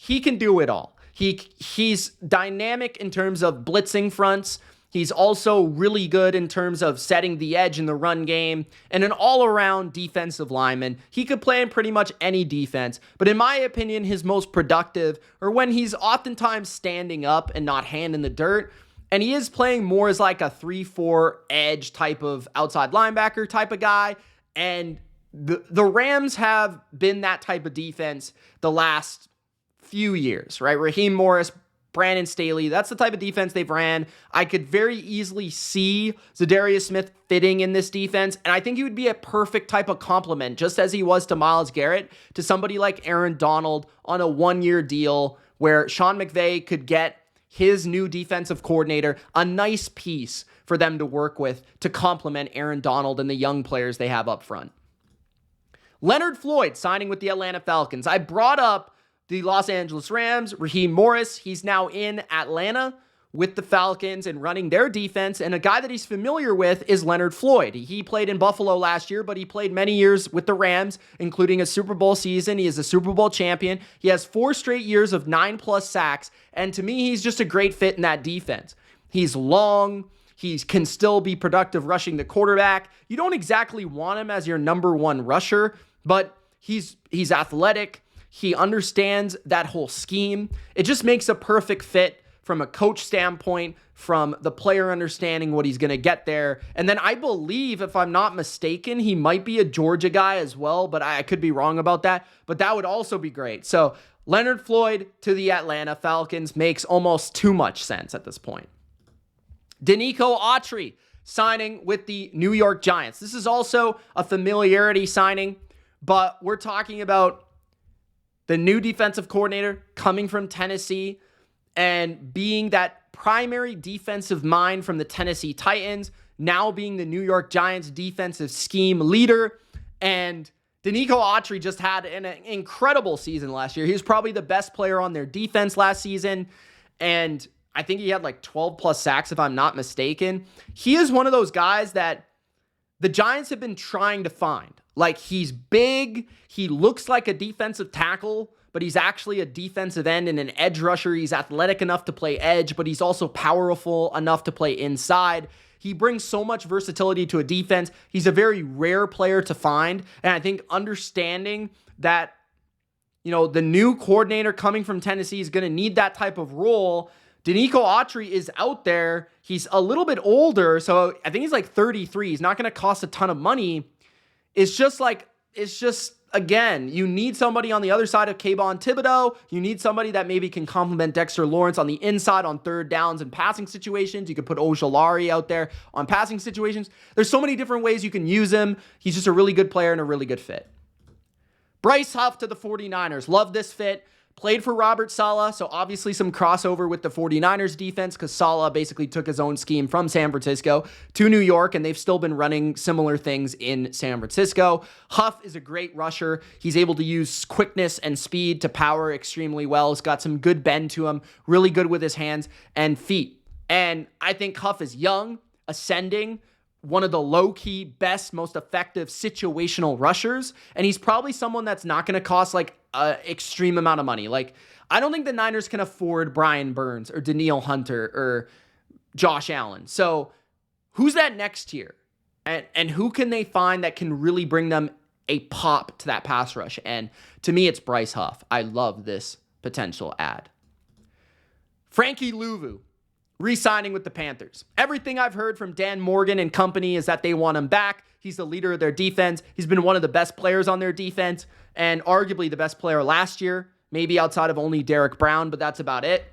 he can do it all. He's dynamic in terms of blitzing fronts. He's also really good in terms of setting the edge in the run game and an all-around defensive lineman. He could play in pretty much any defense, but in my opinion, his most productive are when he's oftentimes standing up and not hand in the dirt, and he is playing more as like a 3-4 edge type of outside linebacker type of guy, and the Rams have been that type of defense the last few years, right? Raheem Morris, Brandon Staley, that's the type of defense they've ran. I could very easily see Za'Darius Smith fitting in this defense, and I think he would be a perfect type of complement, just as he was to Myles Garrett, to somebody like Aaron Donald on a one-year deal where Sean McVay could get his new defensive coordinator a nice piece for them to work with to complement Aaron Donald and the young players they have up front. Leonard Floyd signing with the Atlanta Falcons. I brought up the Los Angeles Rams, Raheem Morris. He's now in Atlanta with the Falcons and running their defense. And a guy that he's familiar with is Leonard Floyd. He played in Buffalo last year, but he played many years with the Rams, including a Super Bowl season. He is a Super Bowl champion. He has 4 straight years of 9+ sacks. And to me, he's just a great fit in that defense. He's long. He can still be productive rushing the quarterback. You don't exactly want him as your number 1 rusher, but he's athletic. He understands that whole scheme. It just makes a perfect fit from a coach standpoint, from the player understanding what he's going to get there. And then I believe, if I'm not mistaken, he might be a Georgia guy as well, but I could be wrong about that. But that would also be great. So Leonard Floyd to the Atlanta Falcons makes almost too much sense at this point. Denico Autry signing with the New York Giants. This is also a familiarity signing, but we're talking about the new defensive coordinator coming from Tennessee and being that primary defensive mind from the Tennessee Titans, now being the New York Giants defensive scheme leader. And Denico Autry just had an incredible season last year. He was probably the best player on their defense last season. And I think he had like 12+ sacks, if I'm not mistaken. He is one of those guys that the Giants have been trying to find. Like, he's big, he looks like a defensive tackle, but he's actually a defensive end and an edge rusher. He's athletic enough to play edge, but he's also powerful enough to play inside. He brings so much versatility to a defense. He's a very rare player to find, and I think understanding that, you know, the new coordinator coming from Tennessee is going to need that type of role. Denico Autry is out there. He's a little bit older, so I think he's like 33. He's not going to cost a ton of money. It's just, again, you need somebody on the other side of Kayvon Thibodeau. You need somebody that maybe can complement Dexter Lawrence on the inside on third downs and passing situations. You could put Ojulari out there on passing situations. There's so many different ways you can use him. He's just a really good player and a really good fit. Bryce Huff to the 49ers. Love this fit. Played for Robert Saleh, so obviously some crossover with the 49ers defense because Saleh basically took his own scheme from San Francisco to New York, and they've still been running similar things in San Francisco. Huff is a great rusher. He's able to use quickness and speed to power extremely well. He's got some good bend to him, really good with his hands and feet. And I think Huff is young, ascending, one of the low-key, best, most effective situational rushers, and he's probably someone that's not going to cost like an extreme amount of money. Like, I don't think the Niners can afford Brian Burns or Danielle Hunter or Josh Allen. So who's that next tier? And who can they find that can really bring them a pop to that pass rush? And to me, it's Bryce Huff. I love this potential ad. Frankie Louvu re-signing with the Panthers. Everything I've heard from Dan Morgan and company is that they want him back. He's the leader of their defense. He's been one of the best players on their defense and arguably the best player last year, maybe outside of only Derrick Brown, but that's about it.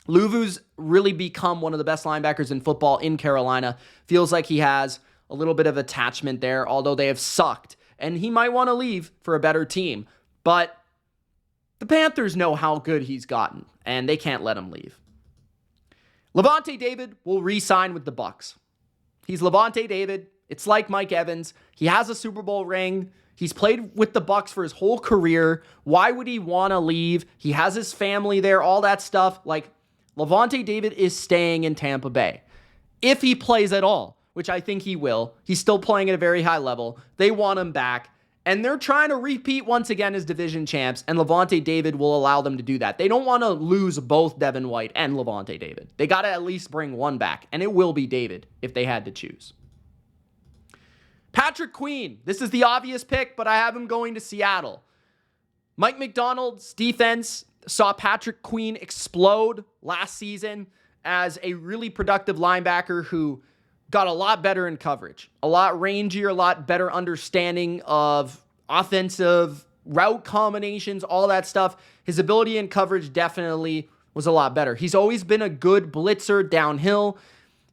Louvu's really become one of the best linebackers in football in Carolina. Feels like he has a little bit of attachment there, although they have sucked, and he might want to leave for a better team. But the Panthers know how good he's gotten, and they can't let him leave. Lavonte David will re-sign with the Bucs. He's Lavonte David. It's like Mike Evans. He has a Super Bowl ring. He's played with the Bucs for his whole career. Why would he want to leave? He has his family there, all that stuff. Like, Lavonte David is staying in Tampa Bay. If he plays at all, which I think he will. He's still playing at a very high level. They want him back. And they're trying to repeat once again as division champs, and Lavonte David will allow them to do that. They don't want to lose both Devin White and Lavonte David. They got to at least bring one back, and it will be David if they had to choose. Patrick Queen. This is the obvious pick, but I have him going to Seattle. Mike McDonald's defense saw Patrick Queen explode last season as a really productive linebacker who got a lot better in coverage, a lot rangier, a lot better understanding of offensive route combinations, all that stuff. His ability in coverage definitely was a lot better. He's always been a good blitzer downhill.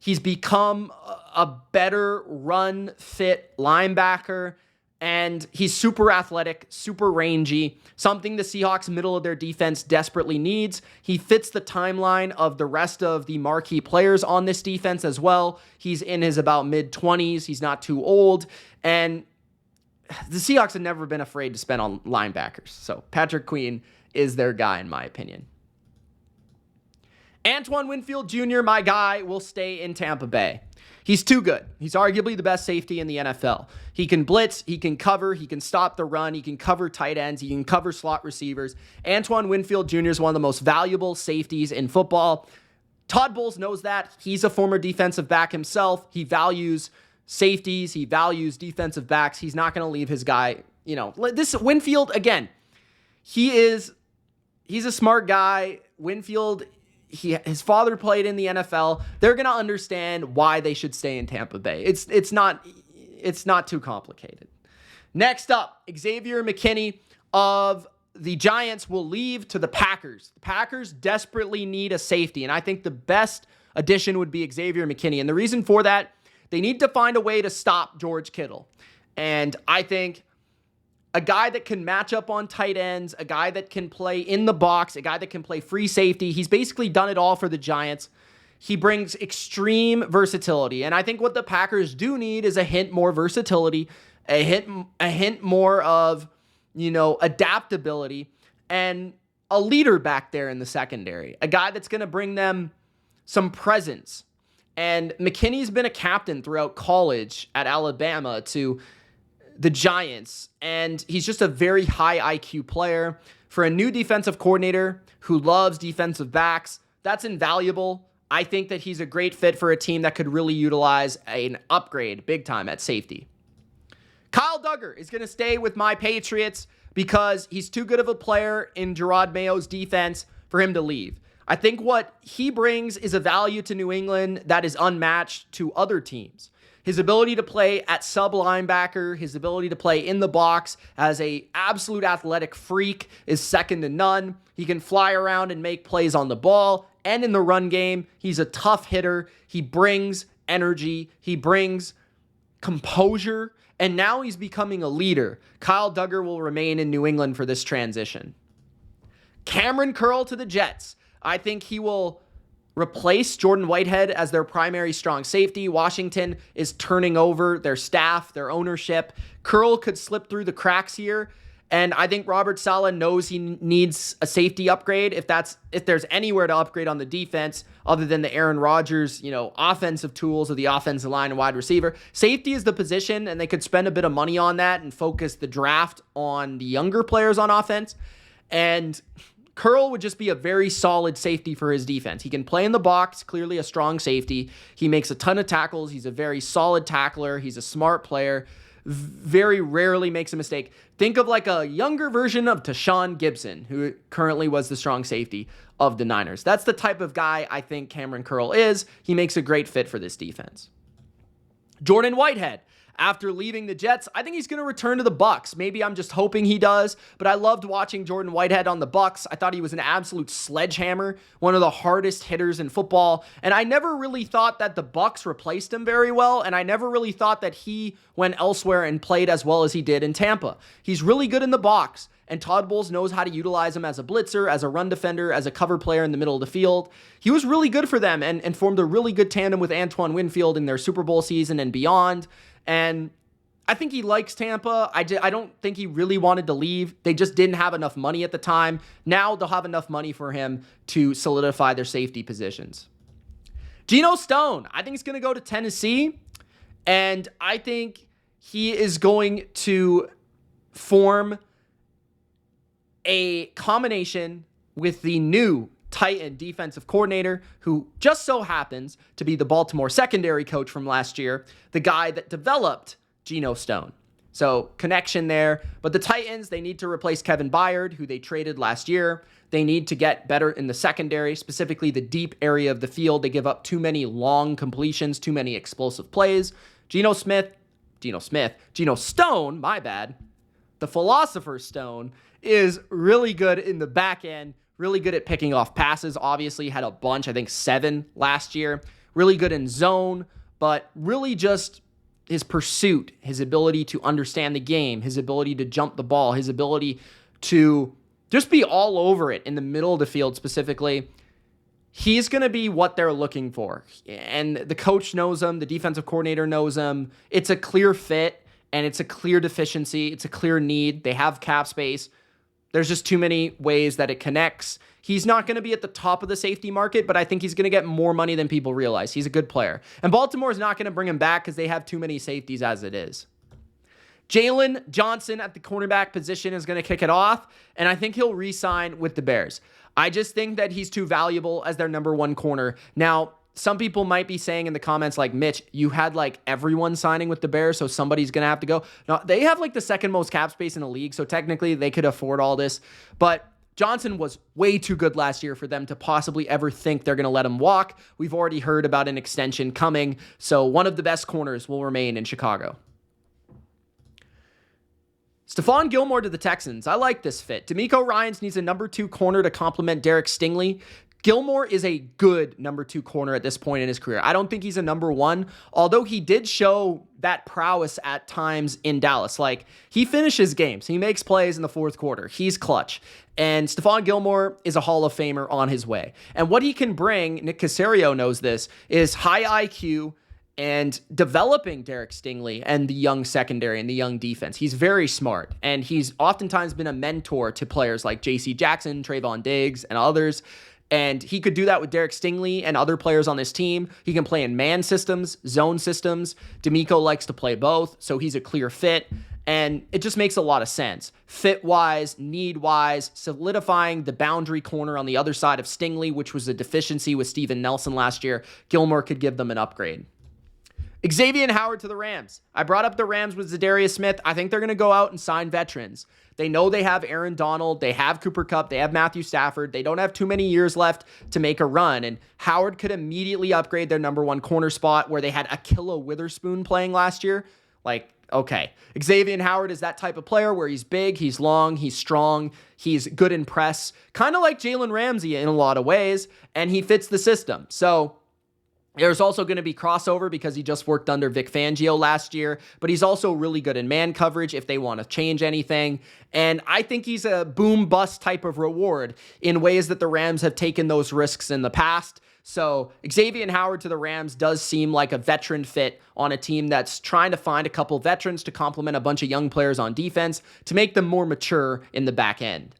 He's become a better run fit linebacker, and he's super athletic, super rangy, something the Seahawks middle of their defense desperately needs. He fits the timeline of the rest of the marquee players on this defense as well. He's in his about mid-20s. He's not too old. And the Seahawks have never been afraid to spend on linebackers. So Patrick Queen is their guy, in my opinion. Antoine Winfield Jr., my guy, will stay in Tampa Bay. He's too good. He's arguably the best safety in the NFL. He can blitz, he can cover, he can stop the run, he can cover tight ends, he can cover slot receivers. Antoine Winfield Jr. is one of the most valuable safeties in football. Todd Bowles knows that. He's a former defensive back himself. He values safeties. He values defensive backs. He's not going to leave his guy. You know, this Winfield, again, he's a smart guy. Winfield, his father played in the NFL. They're going to understand why they should stay in Tampa Bay. It's not too complicated. Next up, Xavier McKinney of the Giants will leave to the Packers. The Packers desperately need a safety, and I think the best addition would be Xavier McKinney. And the reason for that, they need to find a way to stop George Kittle. And I think a guy that can match up on tight ends, a guy that can play in the box, a guy that can play free safety. He's basically done it all for the Giants. He brings extreme versatility. And I think what the Packers do need is a hint more versatility, a hint more of, adaptability, and a leader back there in the secondary, a guy that's going to bring them some presence. And McKinney's been a captain throughout college at Alabama to the Giants, and he's just a very high IQ player. For a new defensive coordinator who loves defensive backs, that's invaluable. I think that he's a great fit for a team that could really utilize an upgrade big time at safety. Kyle Duggar is going to stay with my Patriots because he's too good of a player in Gerard Mayo's defense for him to leave. I think what he brings is a value to New England that is unmatched to other teams. His ability to play at sub linebacker, his ability to play in the box as a absolute athletic freak is second to none. He can fly around and make plays on the ball and in the run game. He's a tough hitter. He brings energy. He brings composure. And now he's becoming a leader. Kyle Duggar will remain in New England for this transition. Cameron Curl to the Jets. I think he will replace Jordan Whitehead as their primary strong safety. Washington is turning over their staff, their ownership. Curl could slip through the cracks here. And I think Robert Saleh knows he needs a safety upgrade. If there's anywhere to upgrade on the defense other than the Aaron Rodgers, offensive tools of the offensive line and wide receiver, safety is the position, and they could spend a bit of money on that and focus the draft on the younger players on offense. And Curl would just be a very solid safety for his defense. He can play in the box, clearly a strong safety. He makes a ton of tackles. He's a very solid tackler. He's a smart player. Very rarely makes a mistake. Think of like a younger version of Tashawn Gibson, who currently was the strong safety of the Niners. That's the type of guy I think Cameron Curl is. He makes a great fit for this defense. Jordan Whitehead. After leaving the Jets, I think he's going to return to the Bucs. Maybe I'm just hoping he does, but I loved watching Jordan Whitehead on the Bucs. I thought he was an absolute sledgehammer, one of the hardest hitters in football, and I never really thought that the Bucs replaced him very well, and I never really thought that he went elsewhere and played as well as he did in Tampa. He's really good in the box, and Todd Bowles knows how to utilize him as a blitzer, as a run defender, as a cover player in the middle of the field. He was really good for them and formed a really good tandem with Antoine Winfield in their Super Bowl season and beyond. And I think he likes Tampa. I don't think he really wanted to leave. They just didn't have enough money at the time. Now they'll have enough money for him to solidify their safety positions. Geno Stone, I think he's going to go to Tennessee. And I think he is going to form a combination with the new Titan defensive coordinator, who just so happens to be the Baltimore secondary coach from last year, the guy that developed Geno Stone. So connection there. But the Titans, they need to replace Kevin Byard, who they traded last year. They need to get better in the secondary, specifically the deep area of the field. They give up too many long completions, too many explosive plays. Geno Stone, my bad. The Philosopher's Stone is really good in the back end, really good at picking off passes. Obviously had a bunch, I think 7 last year. Really good in zone, but really just his pursuit, his ability to understand the game, his ability to jump the ball, his ability to just be all over it in the middle of the field specifically. He's going to be what they're looking for. And the coach knows him. The defensive coordinator knows him. It's a clear fit, and it's a clear deficiency. It's a clear need. They have cap space. There's just too many ways that it connects. He's not going to be at the top of the safety market, but I think he's going to get more money than people realize. He's a good player. And Baltimore is not going to bring him back because they have too many safeties as it is. Jalen Johnson at the cornerback position is going to kick it off, and I think he'll re-sign with the Bears. I just think that he's too valuable as their number 1 corner. Now, some people might be saying in the comments like, Mitch, you had like everyone signing with the Bears, so somebody's going to have to go. No, they have like the second most cap space in the league, so technically they could afford all this. But Johnson was way too good last year for them to possibly ever think they're going to let him walk. We've already heard about an extension coming, so one of the best corners will remain in Chicago. Stephon Gilmore to the Texans. I like this fit. DeMeco Ryans needs a number 2 corner to complement Derek Stingley. Gilmore is a good number 2 corner at this point in his career. I don't think he's a number 1, although he did show that prowess at times in Dallas. Like, he finishes games. He makes plays in the fourth quarter. He's clutch. And Stephon Gilmore is a Hall of Famer on his way. And what he can bring, Nick Caserio knows this, is high IQ and developing Derek Stingley and the young secondary and the young defense. He's very smart, and he's oftentimes been a mentor to players like J.C. Jackson, Trayvon Diggs, and others. And he could do that with Derek Stingley and other players on this team. He can play in man systems, zone systems. DeMeco likes to play both, so he's a clear fit. And it just makes a lot of sense. Fit-wise, need-wise, solidifying the boundary corner on the other side of Stingley, which was a deficiency with Steven Nelson last year. Gilmore could give them an upgrade. Xavier Howard to the Rams. I brought up the Rams with Za'Darius Smith. I think they're going to go out and sign veterans. They know they have Aaron Donald. They have Cooper Kupp. They have Matthew Stafford. They don't have too many years left to make a run. And Howard could immediately upgrade their number 1 corner spot where they had Ahkello Witherspoon playing last year. Like, okay. Xavier Howard is that type of player where he's big, he's long, he's strong, he's good in press. Kind of like Jalen Ramsey in a lot of ways. And he fits the system. So there's also going to be crossover because he just worked under Vic Fangio last year, but he's also really good in man coverage if they want to change anything. And I think he's a boom-bust type of reward in ways that the Rams have taken those risks in the past. So Xavier Howard to the Rams does seem like a veteran fit on a team that's trying to find a couple veterans to complement a bunch of young players on defense to make them more mature in the back end.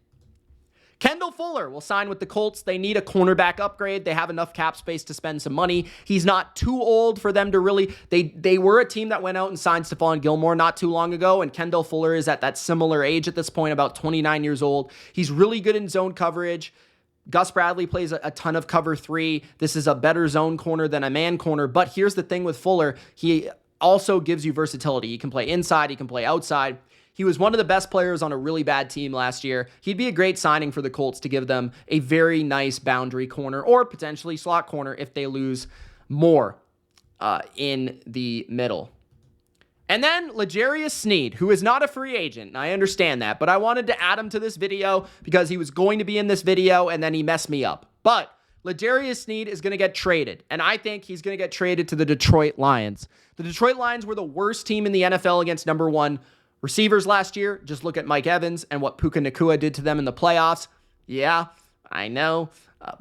Kendall Fuller will sign with the Colts. They need a cornerback upgrade. They have enough cap space to spend some money. He's not too old for them to really... They were a team that went out and signed Stephon Gilmore not too long ago, and Kendall Fuller is at that similar age at this point, about 29 years old. He's really good in zone coverage. Gus Bradley plays a ton of cover 3. This is a better zone corner than a man corner, but here's the thing with Fuller. He also gives you versatility. He can play inside. He can play outside. He was one of the best players on a really bad team last year. He'd be a great signing for the Colts to give them a very nice boundary corner or potentially slot corner if they lose more in the middle. And then L'Jarius Sneed, who is not a free agent. And I understand that, but I wanted to add him to this video because he was going to be in this video and then he messed me up. But L'Jarius Sneed is going to get traded, and I think he's going to get traded to the Detroit Lions. The Detroit Lions were the worst team in the NFL against number 1 receivers last year. Just look at Mike Evans and what Puka Nacua did to them in the playoffs. Yeah, I know.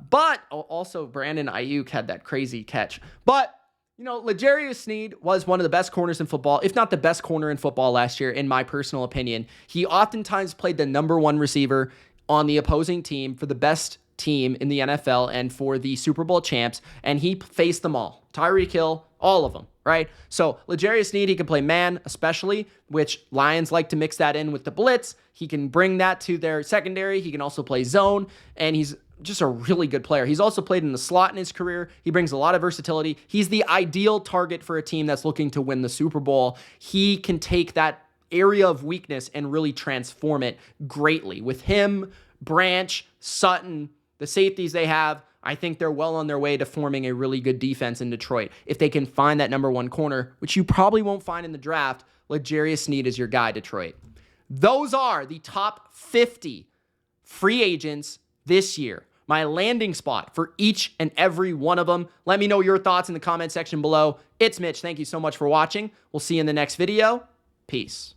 But also Brandon Ayuk had that crazy catch. But, you know, L'Jarius Sneed was one of the best corners in football, if not the best corner in football last year, in my personal opinion. He oftentimes played the number 1 receiver on the opposing team for the best team in the NFL and for the Super Bowl champs, and he faced them all. Tyreek Hill, all of them, right? So L'Jarius Sneed, he can play man, especially, which Lions like to mix that in with the blitz. He can bring that to their secondary. He can also play zone, and he's just a really good player. He's also played in the slot in his career. He brings a lot of versatility. He's the ideal target for a team that's looking to win the Super Bowl. He can take that area of weakness and really transform it greatly. With him, Branch, Sutton, the safeties they have, I think they're well on their way to forming a really good defense in Detroit. If they can find that number one corner, which you probably won't find in the draft, L'Jarius Sneed is your guy, Detroit. Those are the top 50 free agents this year. My landing spot for each and every one of them. Let me know your thoughts in the comment section below. It's Mitch. Thank you so much for watching. We'll see you in the next video. Peace.